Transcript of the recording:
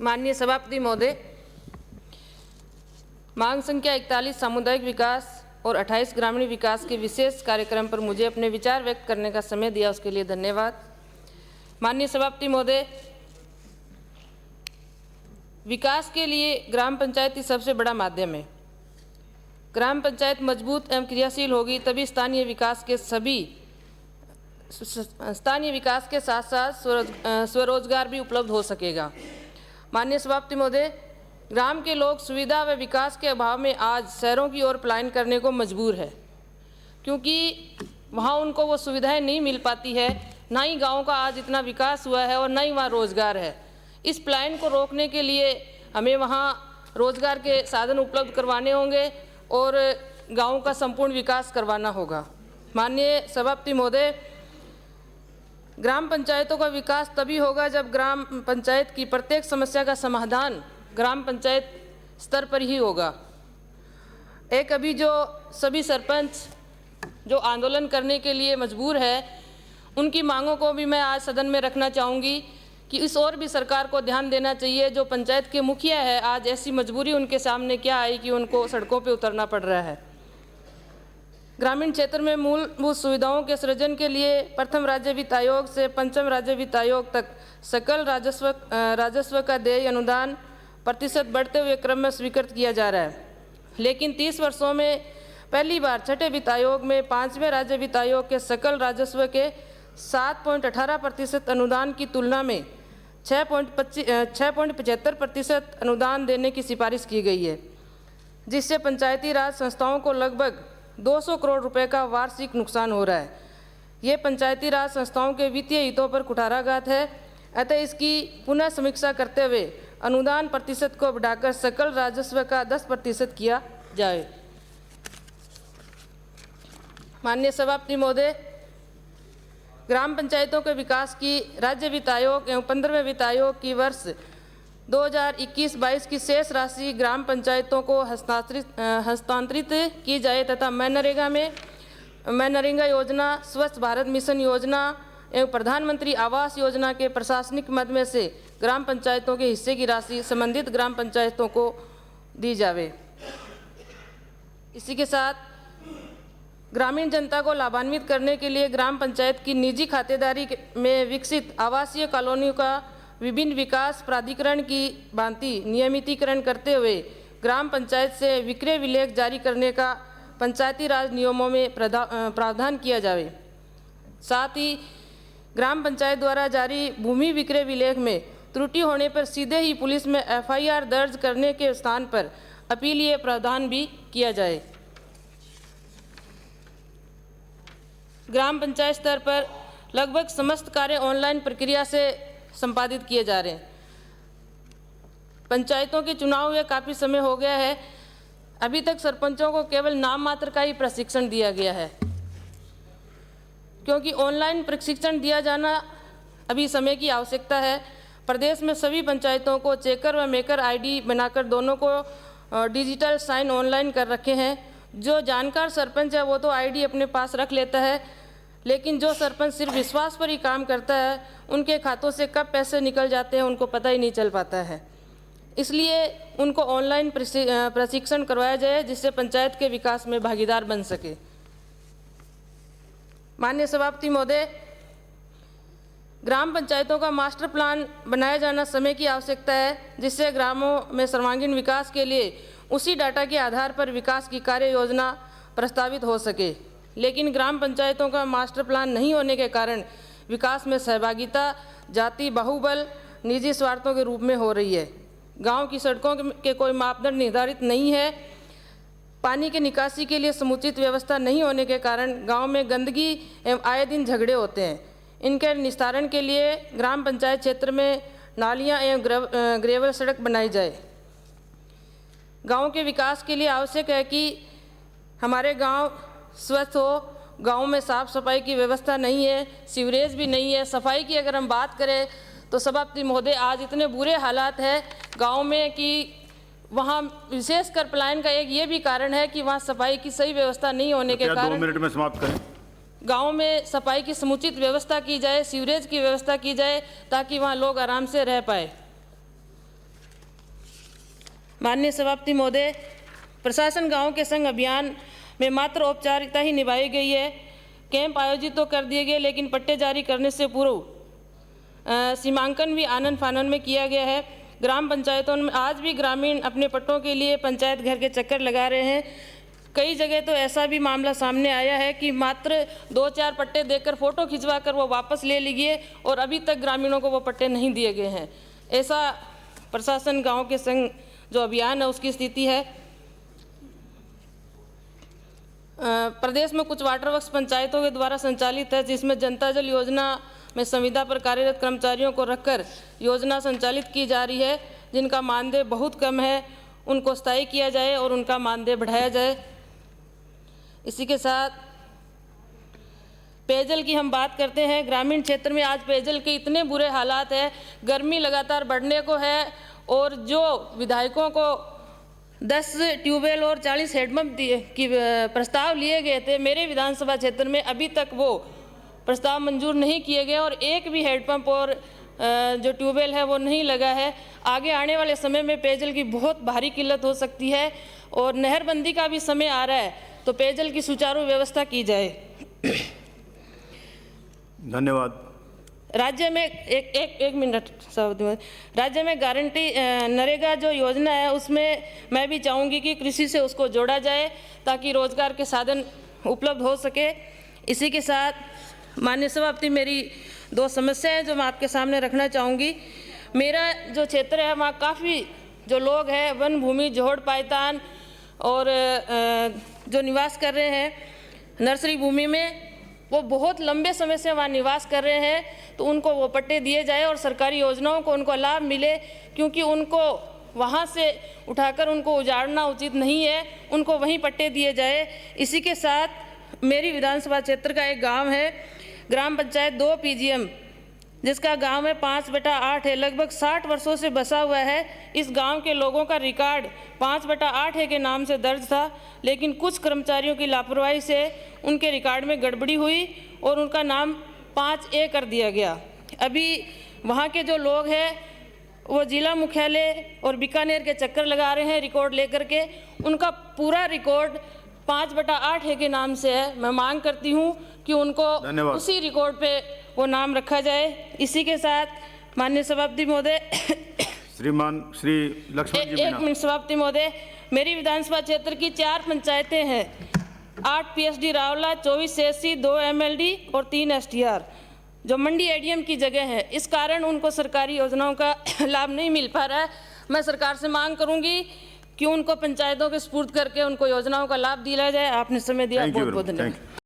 माननीय सभापति महोदय, मांग संख्या 41 सामुदायिक विकास और 28 ग्रामीण विकास के विशेष कार्यक्रम पर मुझे अपने विचार व्यक्त करने का समय दिया, उसके लिए धन्यवाद। माननीय सभापति महोदय, विकास के लिए ग्राम पंचायत ही सबसे बड़ा माध्यम है। ग्राम पंचायत मजबूत एवं क्रियाशील होगी तभी स्थानीय विकास के साथ साथ स्वरोजगार भी उपलब्ध हो सकेगा। माननीय सभापति महोदय, ग्राम के लोग सुविधा व विकास के अभाव में आज शहरों की ओर पलायन करने को मजबूर है, क्योंकि वहाँ उनको वो सुविधाएं नहीं मिल पाती है। ना ही गाँव का आज इतना विकास हुआ है और ना ही वहाँ रोजगार है। इस पलायन को रोकने के लिए हमें वहाँ रोजगार के साधन उपलब्ध करवाने होंगे और गाँव का संपूर्ण विकास करवाना होगा। माननीय सभापति महोदय, ग्राम पंचायतों का विकास तभी होगा जब ग्राम पंचायत की प्रत्येक समस्या का समाधान ग्राम पंचायत स्तर पर ही होगा। एक अभी जो सभी सरपंच जो आंदोलन करने के लिए मजबूर है, उनकी मांगों को भी मैं आज सदन में रखना चाहूँगी कि इस और भी सरकार को ध्यान देना चाहिए। जो पंचायत के मुखिया है, आज ऐसी मजबूरी उनके सामने क्या आई कि उनको सड़कों पर उतरना पड़ रहा है। ग्रामीण क्षेत्र में मूलभूत सुविधाओं के सृजन के लिए प्रथम राज्य वित्त आयोग से पंचम राज्य वित्त आयोग तक सकल राजस्व का देय अनुदान प्रतिशत बढ़ते हुए क्रम में स्वीकृत किया जा रहा है। लेकिन 30 वर्षों में पहली बार छठे वित्त आयोग में पाँचवें राज्य वित्त आयोग के सकल राजस्व के 7.18% अनुदान की तुलना में 6.75% अनुदान देने की सिफारिश की गई है, जिससे पंचायती राज संस्थाओं को लगभग 200 करोड़ रुपए का वार्षिक नुकसान हो रहा है। ये पंचायती राज संस्थाओं के वित्तीय हितों पर कुठाराघात है। अतः इसकी पुनः समीक्षा करते हुए अनुदान प्रतिशत को बढ़ाकर सकल राजस्व का 10% किया जाए। माननीय सभापति महोदय, ग्राम पंचायतों के विकास की राज्य वित्त आयोग एवं 15वें वित्त आयोग की वर्ष 2021-22 की शेष राशि ग्राम पंचायतों को हस्तांतरित की जाए तथा मनरेगा योजना, स्वच्छ भारत मिशन योजना एवं प्रधानमंत्री आवास योजना के प्रशासनिक मद में से ग्राम पंचायतों के हिस्से की राशि संबंधित ग्राम पंचायतों को दी जावे। इसी के साथ ग्रामीण जनता को लाभान्वित करने के लिए ग्राम पंचायत की निजी खातेदारी में विकसित आवासीय कॉलोनियों का विभिन्न विकास प्राधिकरण की भांति नियमितीकरण करते हुए ग्राम पंचायत से विक्रय विलेख जारी करने का पंचायती राज नियमों में प्रावधान किया जाए। साथ ही ग्राम पंचायत द्वारा जारी भूमि विक्रय विलेख में त्रुटि होने पर सीधे ही पुलिस में FIR दर्ज करने के स्थान पर अपीलीय प्रावधान भी किया जाए। ग्राम पंचायत स्तर पर लगभग समस्त कार्य ऑनलाइन प्रक्रिया से संपादित किए जा रहे हैं। पंचायतों के चुनाव हुए काफ़ी समय हो गया है, अभी तक सरपंचों को केवल नाम मात्र का ही प्रशिक्षण दिया गया है। क्योंकि ऑनलाइन प्रशिक्षण दिया जाना अभी समय की आवश्यकता है। प्रदेश में सभी पंचायतों को चेकर व मेकर ID बनाकर दोनों को डिजिटल साइन ऑनलाइन कर रखे हैं। जो जानकार सरपंच है वो तो ID अपने पास रख लेता है, लेकिन जो सरपंच सिर्फ विश्वास पर ही काम करता है, उनके खातों से कब पैसे निकल जाते हैं उनको पता ही नहीं चल पाता है। इसलिए उनको ऑनलाइन प्रशिक्षण करवाया जाए, जिससे पंचायत के विकास में भागीदार बन सके। माननीय सभापति महोदय, ग्राम पंचायतों का मास्टर प्लान बनाया जाना समय की आवश्यकता है, जिससे ग्रामों में सर्वांगीण विकास के लिए उसी डाटा के आधार पर विकास की कार्य योजना प्रस्तावित हो सके। लेकिन ग्राम पंचायतों का मास्टर प्लान नहीं होने के कारण विकास में सहभागिता जाति बाहुबल निजी स्वार्थों के रूप में हो रही है। गांव की सड़कों के कोई मापदंड निर्धारित नहीं है। पानी के निकासी के लिए समुचित व्यवस्था नहीं होने के कारण गांव में गंदगी एवं आए दिन झगड़े होते हैं। इनके निस्तारण के लिए ग्राम पंचायत क्षेत्र में नालियां एवं ग्रेवल सड़क बनाई जाए। गांव के विकास के लिए आवश्यक है कि हमारे गांव स्वच्छ हो। गांव में साफ़ सफाई की व्यवस्था नहीं है, सीवरेज भी नहीं है। सफाई की अगर हम बात करें तो सभापति महोदय, आज इतने बुरे हालात हैं गांव में कि वहाँ विशेषकर पलायन का एक ये भी कारण है कि वहाँ सफाई की सही व्यवस्था नहीं होने के कारण 2 मिनट में समाप्त करें। गांव में सफाई की समुचित व्यवस्था की जाए, सीवरेज की व्यवस्था की जाए, ताकि वहाँ लोग आराम से रह पाए। माननीय सभापति महोदय, प्रशासन गांव के संग अभियान में मात्र औपचारिकता ही निभाई गई है। कैंप आयोजित तो कर दिए गए, लेकिन पट्टे जारी करने से पूर्व सीमांकन भी आनन फानन में किया गया है। ग्राम पंचायतों में आज भी ग्रामीण अपने पट्टों के लिए पंचायत घर के चक्कर लगा रहे हैं। कई जगह तो ऐसा भी मामला सामने आया है कि मात्र 2-4 पट्टे देकर फोटो खिंचवा कर वो वापस ले लिए और अभी तक ग्रामीणों को वो पट्टे नहीं दिए गए हैं। ऐसा प्रशासन गांव के संग जो अभियान है उसकी स्थिति है। प्रदेश में कुछ वाटर वर्क्स पंचायतों के द्वारा संचालित है, जिसमें जनता जल योजना में संविदा पर कार्यरत कर्मचारियों को रखकर योजना संचालित की जा रही है, जिनका मानदेय बहुत कम है। उनको स्थायी किया जाए और उनका मानदेय बढ़ाया जाए। इसी के साथ पेयजल की हम बात करते हैं। ग्रामीण क्षेत्र में आज पेयजल के इतने बुरे हालात हैं, गर्मी लगातार बढ़ने को है और जो विधायकों को 10 ट्यूबवेल और 40 हैंडपंप की प्रस्ताव लिए गए थे, मेरे विधानसभा क्षेत्र में अभी तक वो प्रस्ताव मंजूर नहीं किए गए और एक भी हैंडपंप और जो ट्यूबवेल है वो नहीं लगा है। आगे आने वाले समय में पेयजल की बहुत भारी किल्लत हो सकती है और नहरबंदी का भी समय आ रहा है, तो पेयजल की सुचारू व्यवस्था की जाए। धन्यवाद। राज्य में एक मिनट सावधान। राज्य में गारंटी नरेगा जो योजना है उसमें मैं भी चाहूँगी कि कृषि से उसको जोड़ा जाए ताकि रोजगार के साधन उपलब्ध हो सके। इसी के साथ माननीय सभापति, मेरी 2 समस्याएं जो मैं आपके सामने रखना चाहूँगी। मेरा जो क्षेत्र है वहाँ काफ़ी जो लोग हैं वन भूमि, जोहड़ पायतान और जो निवास कर रहे हैं नर्सरी भूमि में, वो बहुत लंबे समय से वहाँ निवास कर रहे हैं, तो उनको वो पट्टे दिए जाए और सरकारी योजनाओं को उनको लाभ मिले, क्योंकि उनको वहाँ से उठाकर उनको उजाड़ना उचित नहीं है, उनको वहीं पट्टे दिए जाए। इसी के साथ मेरी विधानसभा क्षेत्र का एक गांव है, ग्राम पंचायत 2 PGM, जिसका गांव में 5/8 है, लगभग 60 वर्षों से बसा हुआ है। इस गांव के लोगों का रिकॉर्ड 5/8 है के नाम से दर्ज था, लेकिन कुछ कर्मचारियों की लापरवाही से उनके रिकॉर्ड में गड़बड़ी हुई और उनका नाम 5A कर दिया गया। अभी वहाँ के जो लोग हैं वो जिला मुख्यालय और बीकानेर के चक्कर लगा रहे हैं रिकॉर्ड लेकर के। उनका पूरा रिकॉर्ड 5/8 है के नाम से है। मैं मांग करती हूँ कि उनको उसी रिकॉर्ड पे वो नाम रखा जाए। इसी के साथ माननीय सभापति महोदय, श्रीमान श्री लक्ष्मण जी, एक मिनट सभापति महोदय, मेरी विधानसभा क्षेत्र की 4 पंचायतें हैं, 8 PSD रावला, 24 CSC, 2 MLD और 3 STR, जो मंडी ADM की जगह है। इस कारण उनको सरकारी योजनाओं का लाभ नहीं मिल पा रहा है। मैं सरकार से मांग करूंगी कि उनको पंचायतों के सुपुर्द करके उनको योजनाओं का लाभ दिलाया जाए। आपने समय दिया, बहुत बहुत धन्यवाद।